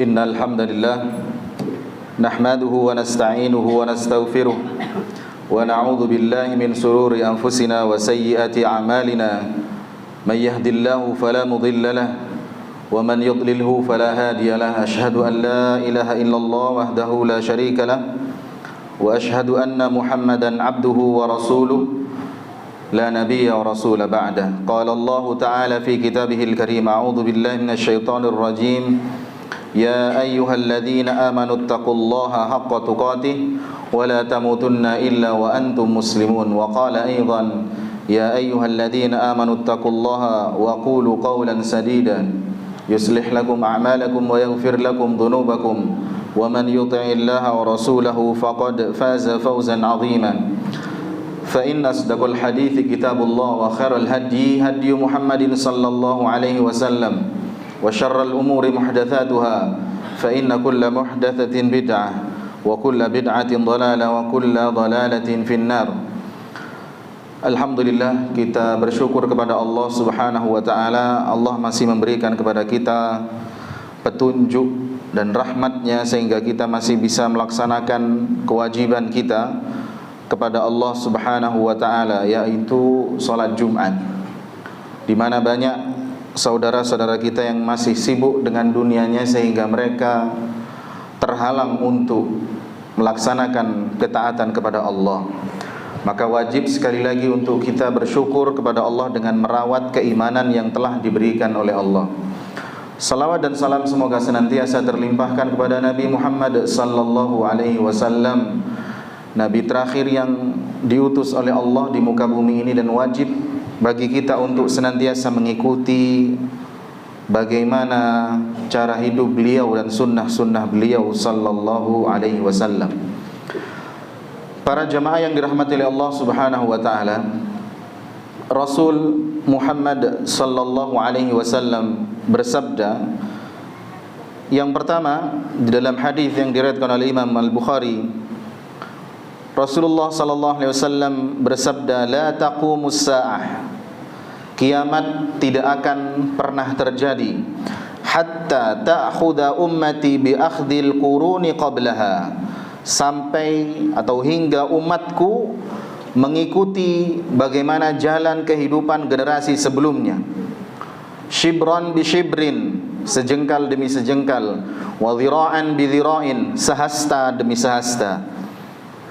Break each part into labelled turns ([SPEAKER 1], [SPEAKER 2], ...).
[SPEAKER 1] إن الحمد لله نحمده ونستعينه ونستغفره ونعوذ بالله من شرور أنفسنا وسيئات أعمالنا من يهد الله فلا مضل له ومن يضلله فلا هادي له أشهد أن لا إله إلا الله وحده لا شريك له وأشهد أن محمدا عبده ورسوله لا نبي ورسول بعده قال الله تعالى في كتابه الكريم أعوذ بالله من الشيطان الرجيم يا أيها الذين آمنوا اتقوا الله حق تقاته ولا تموتن إلا وأنتم مسلمون وقال أيضا يا أيها الذين آمنوا اتقوا الله وقولوا قولا سديدا يصلح لكم أعمالكم ويغفر لكم ذنوبكم ومن يطع الله ورسوله فقد فاز فوزا عظيما فإن أصدق الحديث كتاب الله وخير الهدي هدي محمد صلى الله عليه وسلم وشر الأمور محدثاتها فإن كل محدثة بدعة وكل بدعة ضلالة وكل ضلالة في النار. Alhamdulillah, kita bersyukur kepada Allah Subhanahu wa taala. Allah masih memberikan kepada kita petunjuk dan rahmat-Nya sehingga kita masih bisa melaksanakan kewajiban kita kepada Allah Subhanahu wa taala, yaitu salat Jumat. Di mana banyak saudara-saudara kita yang masih sibuk dengan dunianya sehingga mereka terhalang untuk melaksanakan ketaatan kepada Allah. Maka wajib sekali lagi untuk kita bersyukur kepada Allah dengan merawat keimanan yang telah diberikan oleh Allah. Salawat dan salam semoga senantiasa terlimpahkan kepada Nabi Muhammad sallallahu alaihi wasallam, Nabi terakhir yang diutus oleh Allah di muka bumi ini, dan wajib bagi kita untuk senantiasa mengikuti bagaimana cara hidup beliau dan sunnah-sunnah beliau sallallahu alaihi wasallam. Para jamaah yang dirahmati oleh Allah Subhanahu wa taala, Rasul Muhammad sallallahu alaihi wasallam bersabda, yang pertama di dalam hadis yang diriwayatkan oleh Imam Al-Bukhari, Rasulullah sallallahu alaihi wasallam bersabda, la taqumus saah, kiamat tidak akan pernah terjadi hatta ta'khudha ummati bi akhdhil quruni qablaha, sampai atau hingga umatku mengikuti bagaimana jalan kehidupan generasi sebelumnya. Shibran bi shibrin, sejengkal demi sejengkal, wa dhira'an bi dhira'in, sehasta demi sehasta.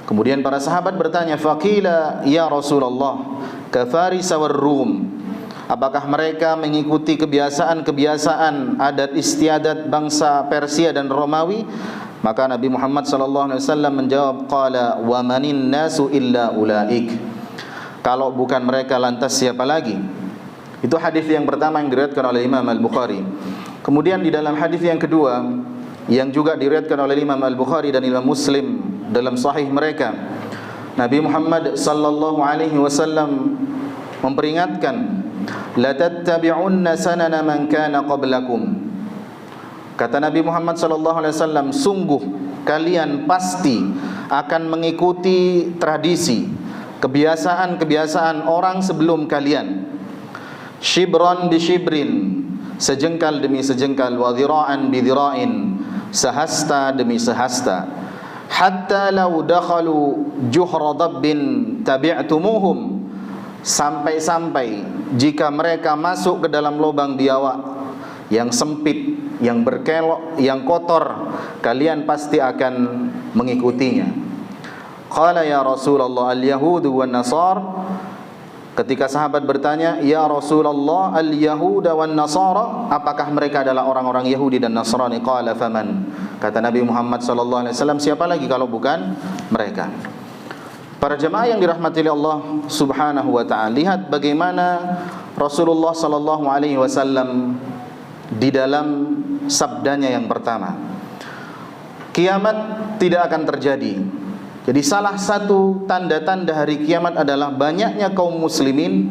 [SPEAKER 1] Kemudian para sahabat bertanya, faqila ya Rasulullah ka Faris war Rum, apakah mereka mengikuti kebiasaan-kebiasaan adat istiadat bangsa Persia dan Romawi? Maka Nabi Muhammad sallallahu alaihi wasallam menjawab, qala wa manin nasu illa ulaik, kalau bukan mereka lantas siapa lagi? Itu hadis yang pertama yang diriwayatkan oleh Imam Al-Bukhari. Kemudian di dalam hadis yang kedua yang juga diriwayatkan oleh Imam Al-Bukhari dan Imam Muslim dalam sahih mereka, Nabi Muhammad sallallahu alaihi wasallam memperingatkan, la tattabi'unna sanana man kana qablakum. Kata Nabi Muhammad sallallahu alaihi wasallam, sungguh kalian pasti akan mengikuti tradisi, kebiasaan-kebiasaan orang sebelum kalian. Shibran bi shibrin, sejengkal demi sejengkal, wa dhira'an bi dhira'in, sehasta demi sehasta. Hatta law dakhalu juhra dabbin tabi'tumuhum, sampai-sampai jika mereka masuk ke dalam lubang biawak yang sempit, yang berkelok, yang kotor, kalian pasti akan mengikutinya. Qala ya Rasulullah al-yahudu wan nasar, ketika sahabat bertanya, ya Rasulullah al-yahuda wan nasara, apakah mereka adalah orang-orang Yahudi dan Nasrani? Qala faman, kata Nabi Muhammad sallallahu alaihi wasallam, siapa lagi kalau bukan mereka? Para jemaah yang dirahmati oleh Allah Subhanahu wa taala, lihat bagaimana Rasulullah sallallahu alaihi wasallam di dalam sabdanya yang pertama, kiamat tidak akan terjadi. Jadi salah satu tanda-tanda hari kiamat adalah banyaknya kaum muslimin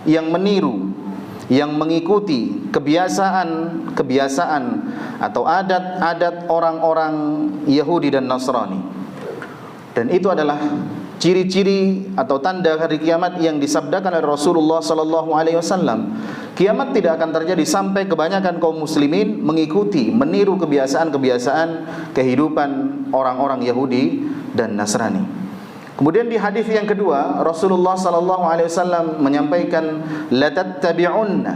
[SPEAKER 1] yang meniru, yang mengikuti kebiasaan atau adat-adat orang-orang Yahudi dan Nasrani. Dan itu adalah ciri-ciri atau tanda hari kiamat yang disabdakan oleh Rasulullah sallallahu alaihi wasallam. Kiamat tidak akan terjadi sampai kebanyakan kaum muslimin mengikuti, meniru kebiasaan-kebiasaan kehidupan orang-orang Yahudi dan Nasrani. Kemudian di hadis yang kedua, Rasulullah sallallahu alaihi wasallam menyampaikan la tattabi'unna.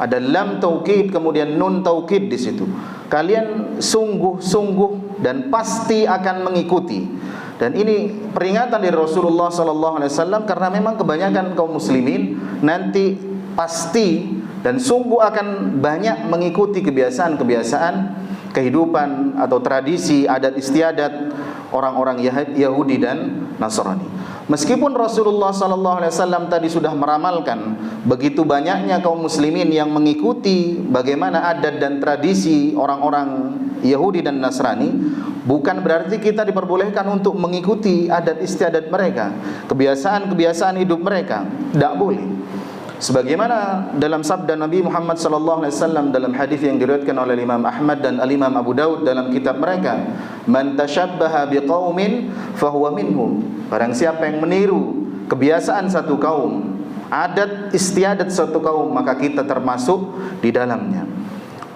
[SPEAKER 1] Ada lam taukid kemudian nun taukid di situ. Kalian sungguh-sungguh dan pasti akan mengikuti. Dan ini peringatan dari Rasulullah sallallahu alaihi wasallam karena memang kebanyakan kaum muslimin nanti pasti dan sungguh akan banyak mengikuti kebiasaan-kebiasaan kehidupan atau tradisi adat istiadat orang-orang Yahudi dan Nasrani. Meskipun Rasulullah sallallahu alaihi wasallam tadi sudah meramalkan begitu banyaknya kaum muslimin yang mengikuti bagaimana adat dan tradisi orang-orang Yahudi dan Nasrani, bukan berarti kita diperbolehkan untuk mengikuti adat istiadat mereka, kebiasaan-kebiasaan hidup mereka. Tidak boleh. Sebagaimana dalam sabda Nabi Muhammad sallallahu alaihi wasallam dalam hadis yang diriwayatkan oleh Imam Ahmad dan Al-Imam Abu Daud dalam kitab mereka, "Man tashabbaha biqaumin fahuwa minhum." Barang siapa yang meniru kebiasaan satu kaum, adat istiadat satu kaum, maka kita termasuk di dalamnya.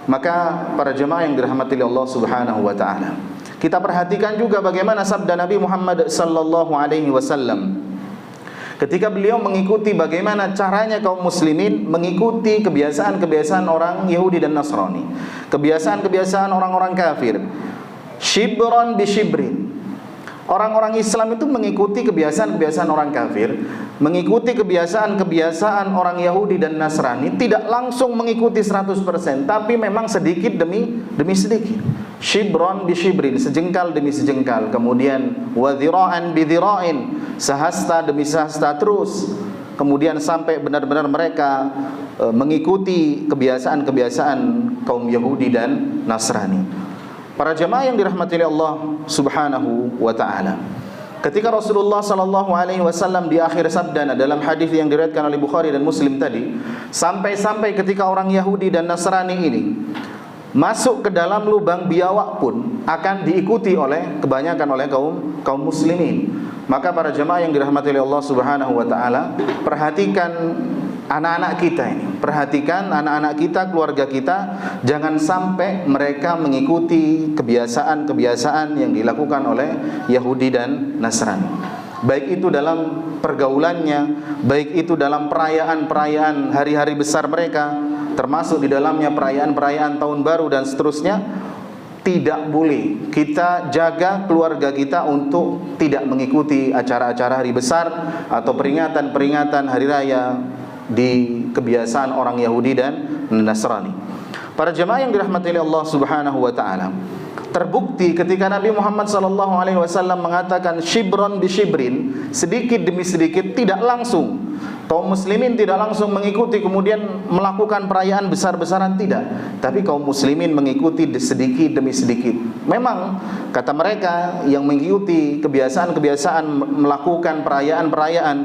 [SPEAKER 1] Maka para jemaah yang dirahmati Allah Subhanahu wa taala, kita perhatikan juga bagaimana sabda Nabi Muhammad sallallahu alaihi wasallam ketika beliau mengikuti bagaimana caranya kaum muslimin mengikuti kebiasaan-kebiasaan orang Yahudi dan Nasrani, kebiasaan-kebiasaan orang-orang kafir. Shibran bi shibrin. Orang-orang Islam itu mengikuti kebiasaan-kebiasaan orang kafir, mengikuti kebiasaan-kebiasaan orang Yahudi dan Nasrani, tidak langsung mengikuti 100%, tapi memang sedikit demi sedikit. Shibran bi shibrin, sejengkal demi sejengkal. Kemudian wa dhira'an bi dhira'in, sehasta demi sehasta terus. Kemudian sampai benar-benar mereka mengikuti kebiasaan-kebiasaan kaum Yahudi dan Nasrani. Para jemaah yang dirahmati Allah Subhanahu wa taala, ketika Rasulullah sallallahu alaihi wasallam di akhir sabdana dalam hadis yang diriwayatkan oleh Bukhari dan Muslim tadi, sampai ketika orang Yahudi dan Nasrani ini masuk ke dalam lubang biawak pun akan diikuti oleh kebanyakan oleh kaum muslimin. Maka para jemaah yang dirahmati Allah Subhanahu wa taala, perhatikan anak-anak kita ini, perhatikan anak-anak kita, keluarga kita, jangan sampai mereka mengikuti kebiasaan-kebiasaan yang dilakukan oleh Yahudi dan Nasrani. Baik itu dalam pergaulannya, baik itu dalam perayaan-perayaan hari-hari besar mereka, termasuk di dalamnya perayaan-perayaan tahun baru dan seterusnya. Tidak boleh kita jaga keluarga kita untuk tidak mengikuti acara-acara hari besar atau peringatan-peringatan hari raya di kebiasaan orang Yahudi dan Nasrani. Para jemaah yang dirahmati Allah Subhanahu wa taala, terbukti ketika Nabi Muhammad sallallahu alaihi wasallam mengatakan shibron bi shibrin, sedikit demi sedikit, tidak langsung kaum muslimin tidak langsung mengikuti kemudian melakukan perayaan besar-besaran, tidak, tapi kaum muslimin mengikuti sedikit demi sedikit. Memang kata mereka yang mengikuti kebiasaan-kebiasaan melakukan perayaan-perayaan,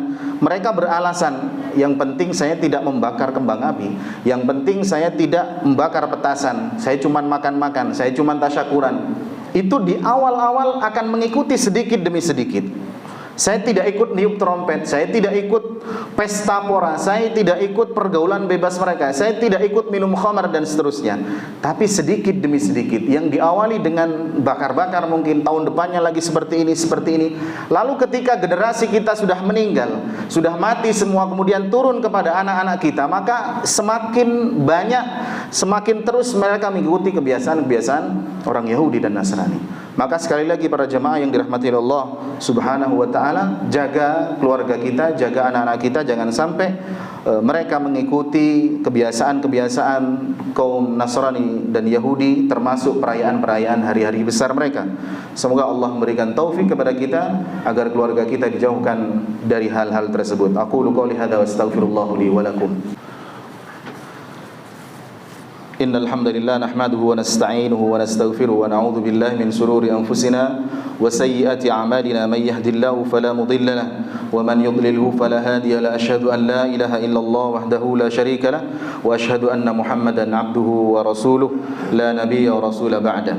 [SPEAKER 1] mereka beralasan, yang penting saya tidak membakar kembang api, yang penting saya tidak membakar petasan, saya cuma makan-makan, saya cuma tasyakuran. Itu di awal-awal akan mengikuti sedikit demi sedikit. Saya tidak ikut niup trompet, saya tidak ikut pesta pora, saya tidak ikut pergaulan bebas mereka, saya tidak ikut minum khamar dan seterusnya. Tapi sedikit demi sedikit, yang diawali dengan bakar-bakar mungkin, tahun depannya lagi seperti ini. Lalu ketika generasi kita sudah meninggal, sudah mati semua, kemudian turun kepada anak-anak kita, maka semakin banyak, semakin terus mereka mengikuti kebiasaan-kebiasaan orang Yahudi dan Nasrani. Maka sekali lagi para jemaah yang dirahmati Allah Subhanahu wa taala, jaga keluarga kita, jaga anak-anak kita, jangan sampai mereka mengikuti kebiasaan-kebiasaan kaum Nasrani dan Yahudi, termasuk perayaan-perayaan hari-hari besar mereka. Semoga Allah memberikan taufik kepada kita agar keluarga kita dijauhkan dari hal-hal tersebut. Aqulu qouli hadza wa astaghfirullah li wa lakum. Innal hamdalillah nahmaduhu wa nasta'inuhu wa nastaghfiruhu wa na'udzu billahi min shururi anfusina wa sayyiati a'malina may yahdihillahu fala mudilla lahu wa man yudlilhu fala hadiya lahu. Asyhadu an la ilaha illallah wahdahu la syarika lahu wa asyhadu anna Muhammadan 'abduhu wa rasuluhu la nabiyya wa rasula ba'da.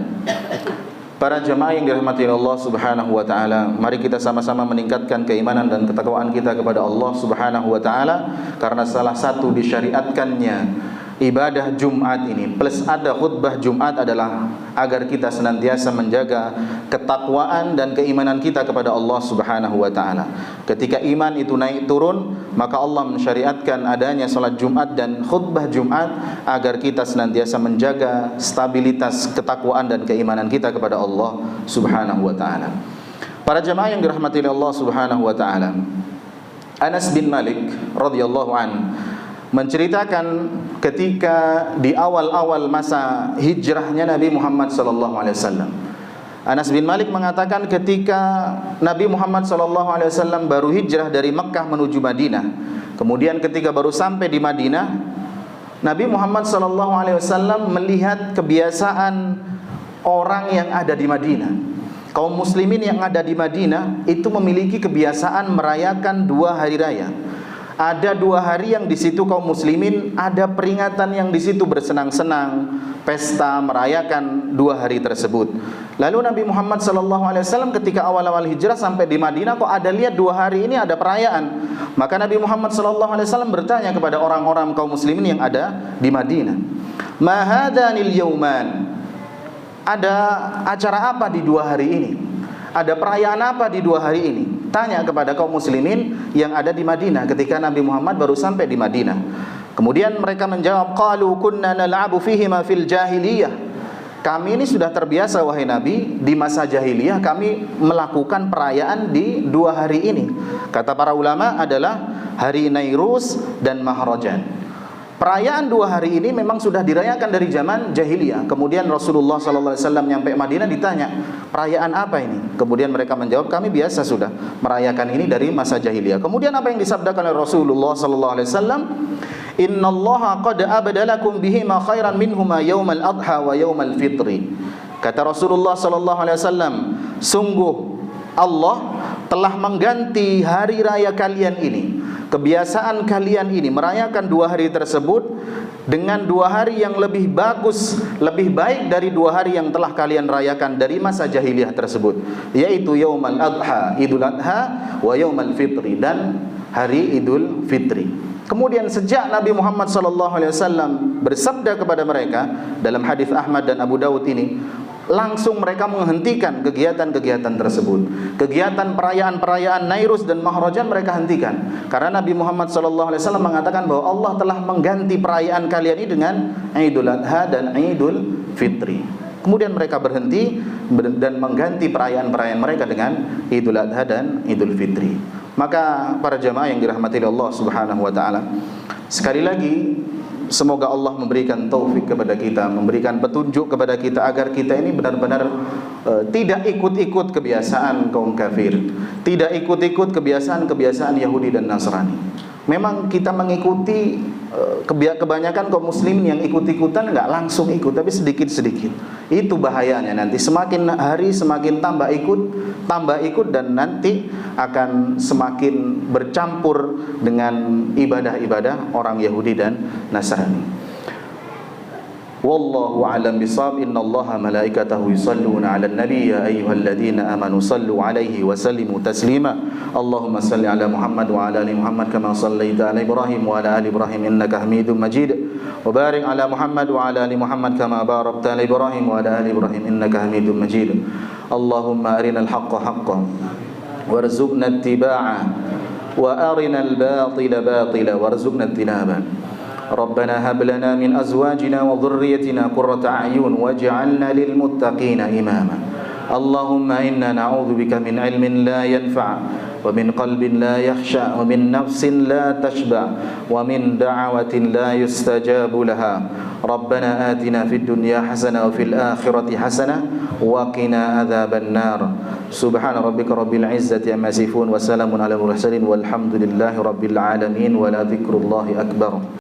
[SPEAKER 1] Para jemaah yang dirahmati Allah Subhanahu wa taala, mari kita sama-sama meningkatkan keimanan dan ketakwaan kita kepada Allah Subhanahu wa taala, karena salah satu disyariatkannya ibadah Jumat ini plus ada khutbah Jumat adalah agar kita senantiasa menjaga ketakwaan dan keimanan kita kepada Allah Subhanahu wa taala. Ketika iman itu naik turun, maka Allah mensyariatkan adanya salat Jumat dan khutbah Jumat agar kita senantiasa menjaga stabilitas ketakwaan dan keimanan kita kepada Allah Subhanahu wa taala. Para jemaah yang dirahmati Allah Subhanahu wa taala, Anas bin Malik radhiyallahu anhu menceritakan ketika di awal-awal masa hijrahnya Nabi Muhammad sallallahu alaihi wasallam. Anas bin Malik mengatakan ketika Nabi Muhammad sallallahu alaihi wasallam baru hijrah dari Mekkah menuju Madinah. Kemudian ketika baru sampai di Madinah, Nabi Muhammad sallallahu alaihi wasallam melihat kebiasaan orang yang ada di Madinah. Kaum muslimin yang ada di Madinah itu memiliki kebiasaan merayakan 2 hari raya. Ada 2 hari yang di situ kaum muslimin ada peringatan yang di situ bersenang-senang, pesta merayakan 2 hari tersebut. Lalu Nabi Muhammad SAW ketika awal-awal hijrah sampai di Madinah, kok ada lihat 2 hari ini ada perayaan. Maka Nabi Muhammad SAW bertanya kepada orang-orang kaum muslimin yang ada di Madinah, "Ma hadanil yauman?" Ada acara apa di 2 hari ini? Ada perayaan apa di 2 hari ini? Tanya kepada kaum muslimin yang ada di Madinah ketika Nabi Muhammad baru sampai di Madinah. Kemudian mereka menjawab, qalu kunna nal'abu fihi ma fil jahiliyah. Kami ini sudah terbiasa wahai Nabi, di masa jahiliyah kami melakukan perayaan di 2 hari ini. Kata para ulama adalah hari Nairus dan Mahrajan. Perayaan 2 hari ini memang sudah dirayakan dari zaman jahiliyah. Kemudian Rasulullah SAW nyampe Madinah ditanya, perayaan apa ini? Kemudian mereka menjawab, kami biasa sudah merayakan ini dari masa jahiliyah. Kemudian apa yang disabdakan oleh Rasulullah SAW? Innallaha qad abdalakum bihima khairan minhuma yaumal adha wa yaumal fitri. Kata Rasulullah SAW, sungguh Allah telah mengganti hari raya kalian ini, kebiasaan kalian ini merayakan 2 hari tersebut dengan 2 hari yang lebih bagus, lebih baik dari 2 hari yang telah kalian rayakan dari masa jahiliyah tersebut, yaitu Yaumal Adha, Idul Adha, wa Yaumal Fitri, dan hari Idul Fitri. Kemudian sejak Nabi Muhammad SAW bersabda kepada mereka dalam hadis Ahmad dan Abu Dawud ini, langsung mereka menghentikan kegiatan-kegiatan tersebut. Kegiatan perayaan-perayaan Nairus dan Mahrajan mereka hentikan, karena Nabi Muhammad SAW mengatakan bahwa Allah telah mengganti perayaan kalian ini dengan Idul Adha dan Idul Fitri. Kemudian mereka berhenti dan mengganti perayaan-perayaan mereka dengan Idul Adha dan Idul Fitri. Maka para jemaah yang dirahmati Allah Subhanahu wa taala, sekali lagi semoga Allah memberikan taufik kepada kita, memberikan petunjuk kepada kita agar kita ini benar-benar tidak ikut-ikut kebiasaan kaum kafir, tidak ikut-ikut kebiasaan-kebiasaan Yahudi dan Nasrani. Memang kita mengikuti kebanyakan kaum muslimin yang ikut-ikutan nggak langsung ikut, tapi sedikit-sedikit. Itu bahayanya, nanti semakin hari semakin tambah ikut dan nanti akan semakin bercampur dengan ibadah-ibadah orang Yahudi dan Nasrani. Wallahu a'lam bishawab. Innallaha malaikatahu yusalluna 'alan nabiy ya ayyuhalladzina amanu sallu 'alaihi wa sallimu taslima. Allahumma salli 'ala Muhammad wa 'ala ali Muhammad kama shallaita 'ala Ibrahim wa 'ala ali Ibrahim innaka Hamidum Majid. Wa barik 'ala Muhammad wa 'ala ali Muhammad kama barakta 'ala Ibrahim wa 'ala ali Ibrahim innaka Hamidum Majid. Allahumma arinal haqqa haqqan warzuqna ittiba'ah wa arinal batila batila warzuqna ijtinabah. ربنا هب لنا من أزواجنا وذريتنا قرة أعين واجعلنا للمتقين إماما. اللهم إنا نعوذ بك من علم لا ينفع ومن قلب لا يخشع ومن نفس لا تشبع ومن دعوة لا يستجاب لها. ربنا آتنا في الدنيا حسنة وفي الآخرة حسنة وقنا عذاب النار. سبحان ربك رب العزة عما يصفون وسلام على المرسلين والحمد لله رب العالمين ولذكر الله أكبر.